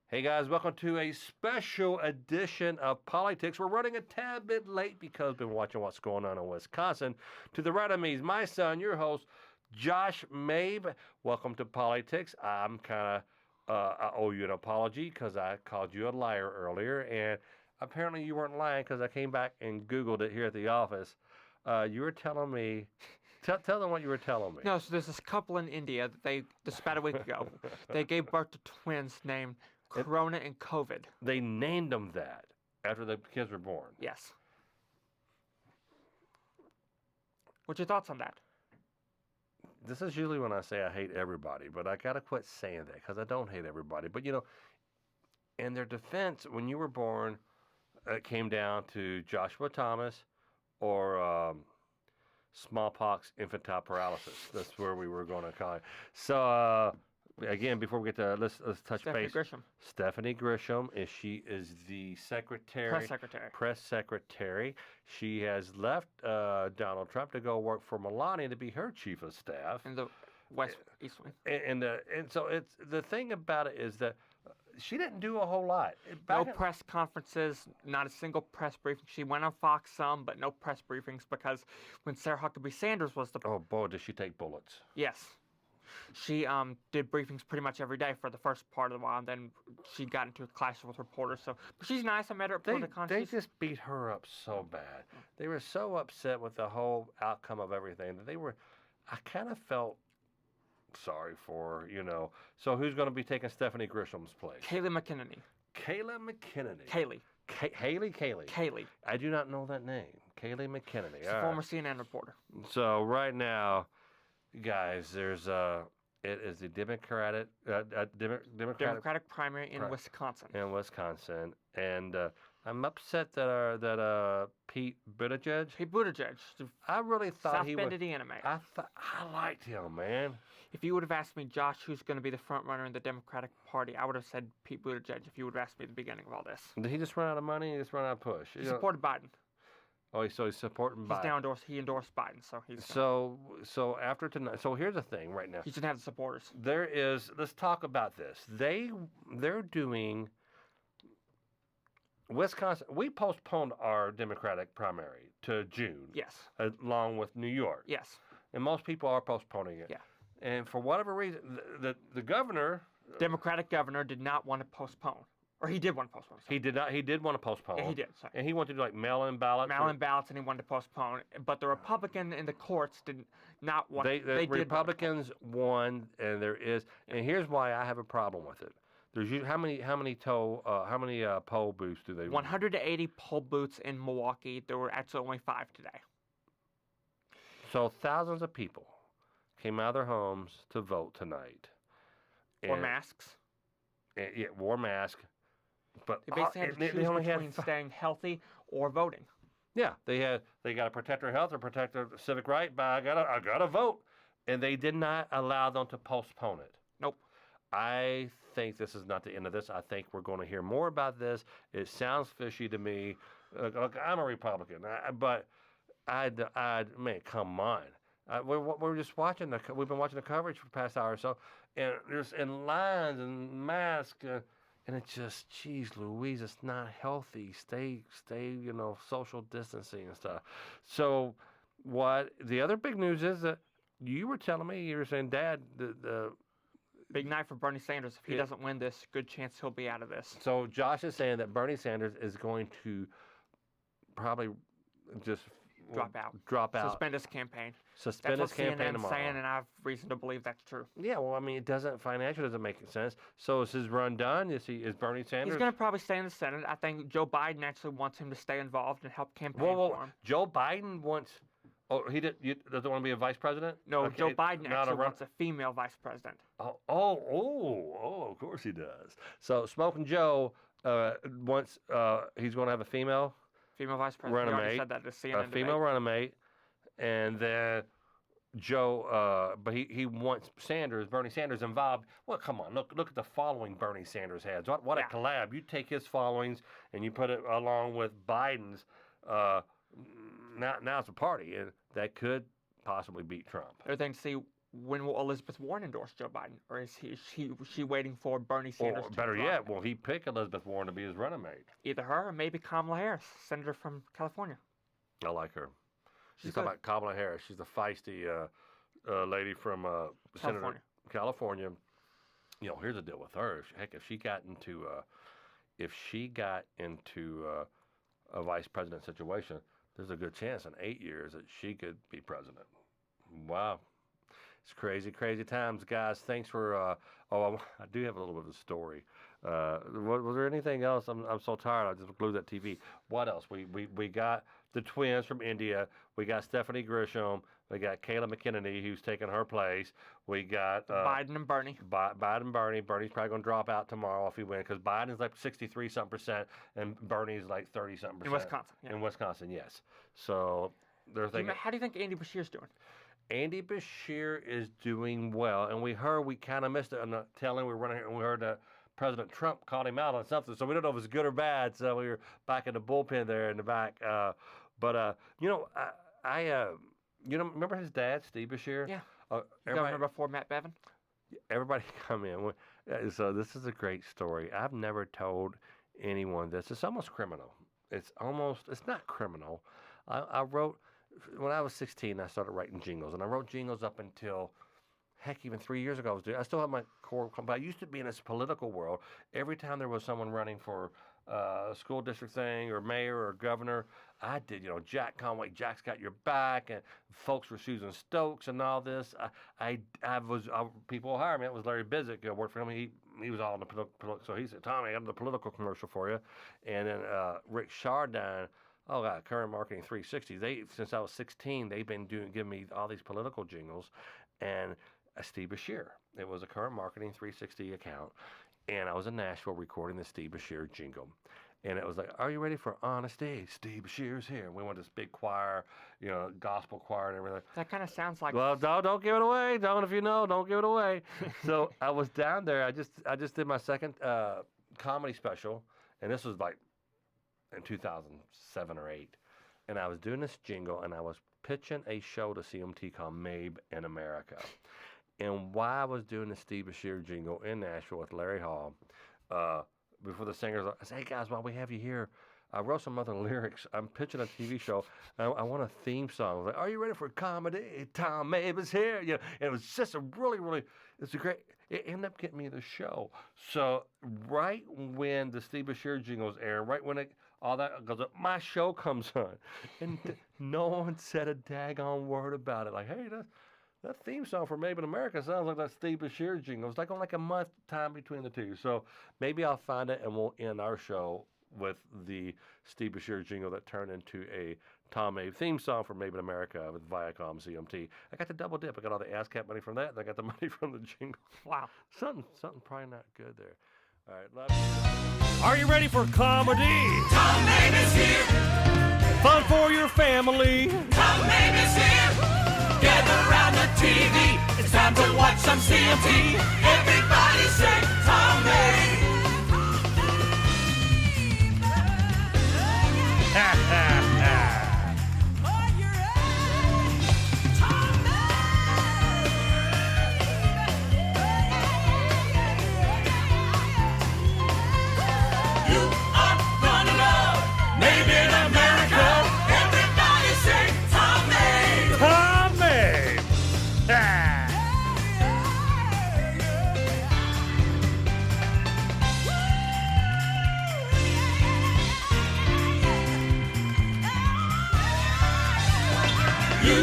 Hey guys, welcome to a special edition of Poly-Tics. We're running a tad bit late because we've been watching what's going on in Wisconsin. To the right of me is my son, your host, Josh Mabe. Welcome to Poly-Tics. I owe you an apology because I called you a liar earlier, and apparently you weren't lying because I came back and Googled it here at the office. You were telling me, tell them what you were telling me. No, so there's this couple in India that just about a week ago, they gave birth to twins named Corona and COVID. They named them that after the kids were born. Yes. What's your thoughts on that? This is usually when I say I hate everybody, but I gotta quit saying that because I don't hate everybody. But in their defense, when you were born, it came down to Joshua Thomas or smallpox infantile paralysis. That's where we were going to call it. So again, before we get to let's touch base. Grisham. Stephanie Grisham she is the press secretary. She has left Donald Trump to go work for Melania to be her chief of staff. In the East Wing. And so it's the thing about it is that she didn't do a whole lot. Press conferences, not a single press briefing. She went on Fox some, but no press briefings because when Sarah Huckabee Sanders was the... Oh, boy, did she take bullets. Yes. She did briefings pretty much every day for the first part of the while, and then she got into a clash with reporters. But she's nice. I met her at Poly-Tics. They just beat her up so bad. They were so upset with the whole outcome of everything that I kind of felt sorry for her, So who's going to be taking Stephanie Grisham's place? Kayleigh McEnany. Kayleigh. Kayleigh. I do not know that name. Kayleigh McEnany. She's a former CNN reporter. So right now, guys, there's it is the Democratic primary in Wisconsin. And I'm upset that Pete Buttigieg. I really thought South Bend, Indiana, mate. I liked him, man. If you would have asked me, Josh, who's going to be the front runner in the Democratic Party, I would have said Pete Buttigieg. If you would have asked me at the beginning of all this. Did he just run out of money? He just run out of push. He supported Biden. Oh, so he's supporting Biden. He endorsed Biden, so he's... So after tonight... So here's the thing right now. He should have the supporters. Let's talk about this. They're doing... Wisconsin... We postponed our Democratic primary to June. Yes. Along with New York. Yes. And most people are postponing it. Yeah. And for whatever reason, the governor... Democratic governor did not want to postpone. Or he did want to postpone. Sorry. He did not. He did want to postpone. Yeah, he did. Sorry. And he wanted to do like mail-in ballots. Mail-in ballots, and he wanted to postpone. But the Republican in the courts did not want. The Republicans won, and and here's why I have a problem with it. There's how many poll booths do they? 180 poll booths in Milwaukee. There were actually only 5 today. So thousands of people came out of their homes to vote tonight. Wore masks. Wore masks. But they basically had to choose between staying healthy or voting. Yeah, they got to protect their health or protect their civic right, but I gotta vote, and they did not allow them to postpone it. Nope. I think this is not the end of this. I think we're going to hear more about this. It sounds fishy to me. Look, I'm a Republican, but man, come on. We're just watching we've been watching the coverage for the past hour or so, and there's lines and masks. And it's just, geez Louise, it's not healthy. Stay, social distancing and stuff. So the other big news is that you were telling me, you were saying, Dad, the big night for Bernie Sanders. If he doesn't win this, good chance he'll be out of this. So Josh is saying that Bernie Sanders is going to probably just drop out. Suspend his campaign. That's what CNN's saying, and I have reason to believe that's true. Yeah, well, I mean, financially doesn't make sense. So is his run done? Is Bernie Sanders? He's going to probably stay in the Senate. I think Joe Biden actually wants him to stay involved and help campaign for him. Joe Biden wants... Oh, he doesn't want to be a vice president? No, okay. Joe Biden actually wants a female vice president. Oh, of course he does. So Smoking Joe wants... he's going to have a female vice president. Runamate, said that to CNN a female runamate, and then Joe, but he wants Bernie Sanders involved. Well, come on, look at the following Bernie Sanders has. What a collab! You take his followings and you put it along with Biden's. Now it's a party, and that could possibly beat Trump. The other thing to see when will Elizabeth Warren endorse Joe Biden, or is she waiting for Bernie Sanders? Or to better drop yet, it? will he pick Elizabeth Warren to be his running mate? Either her or maybe Kamala Harris, senator from California. I like her. She's talking good. about Kamala Harris. She's the feisty lady from Senator California. California. You know, here's the deal with her. Heck, if she got into a vice president situation, there's a good chance in 8 years that she could be president. Wow. It's crazy, crazy times, guys. Thanks for. I do have a little bit of a story. Was there anything else? I'm so tired. I just glued that TV. What else? We got the twins from India. We got Stephanie Grisham. We got Kayla McKinney, who's taking her place. We got Biden and Bernie. Biden and Bernie. Bernie's probably going to drop out tomorrow if he wins, because Biden's like 63-something%, and Bernie's like 30-something%. In Wisconsin. Yeah. In Wisconsin, yes. So they're thinking. How do you think Andy Bashir's doing? Andy Bashir is doing well, and we kind of missed it on the tail end. We were running here, and we heard that President Trump called him out on something, so we don't know if it's good or bad. So we were back in the bullpen there in the back. Remember his dad, Steve Bashir? Yeah. Everybody, Governor before Matt Bevin? everybody come in. So this is a great story. I've never told anyone this. It's almost criminal. It's not criminal. I wrote, when I was 16, I started writing jingles, and I wrote jingles up until, heck, even 3 years ago. I still have my core, but I used to be in this political world. Every time there was someone running for a school district thing or mayor or governor, I did, Jack Conway, Jack's got your back, and folks were Susan Stokes and all this. People will hire me. It was Larry Bizik. I worked for him. He was all in the political. So he said, Tommy, I got the political commercial for you. And then Rick Chardin, Current Marketing 360. Since I was 16, they've been giving me all these political jingles, and Steve Bashir. It was a Current Marketing 360 account, and I was in Nashville recording the Steve Bashir jingle. And it was like, are you ready for honesty? Steve Bashir's here. And we went to this big choir, gospel choir and everything. That kind of sounds like. Well, don't give it away. If you know, don't give it away. So I was down there. I just did my second comedy special, and this was like in 2007 or 8. And I was doing this jingle, and I was pitching a show to CMT called Mabe in America. And while I was doing the Steve Bashir jingle in Nashville with Larry Hall, before the singers, I said, hey guys, while we have you here, I wrote some other lyrics. I'm pitching a TV show. I want a theme song. I was like, are you ready for comedy? Tom Mabe is here. And it was just it ended up getting me the show. So right when the Steve Bashir jingle was airing, right when all that goes up, my show comes on. And no one said a daggone word about it. Like, hey, that theme song for Mabe in America sounds like that Steve Bashir jingle. It's like on a month time between the two. So maybe I'll find it, and we'll end our show with the Steve Bashir jingle that turned into a Tom Mabe theme song for Mabe in America with Viacom CMT. I got the double dip. I got all the ASCAP money from that, and I got the money from the jingle. Wow. Something probably not good there. All right, love you. Are you ready for comedy? Tom Mabe is here. Fun for your family. Tom Mabe is here. Gather around the TV. It's time to watch some CMT. Everybody say Tom Mabe. Ha ha ha. You are gonna love Mabe in America. Everybody say Tom Mabe. Tom Mabe. Ha. You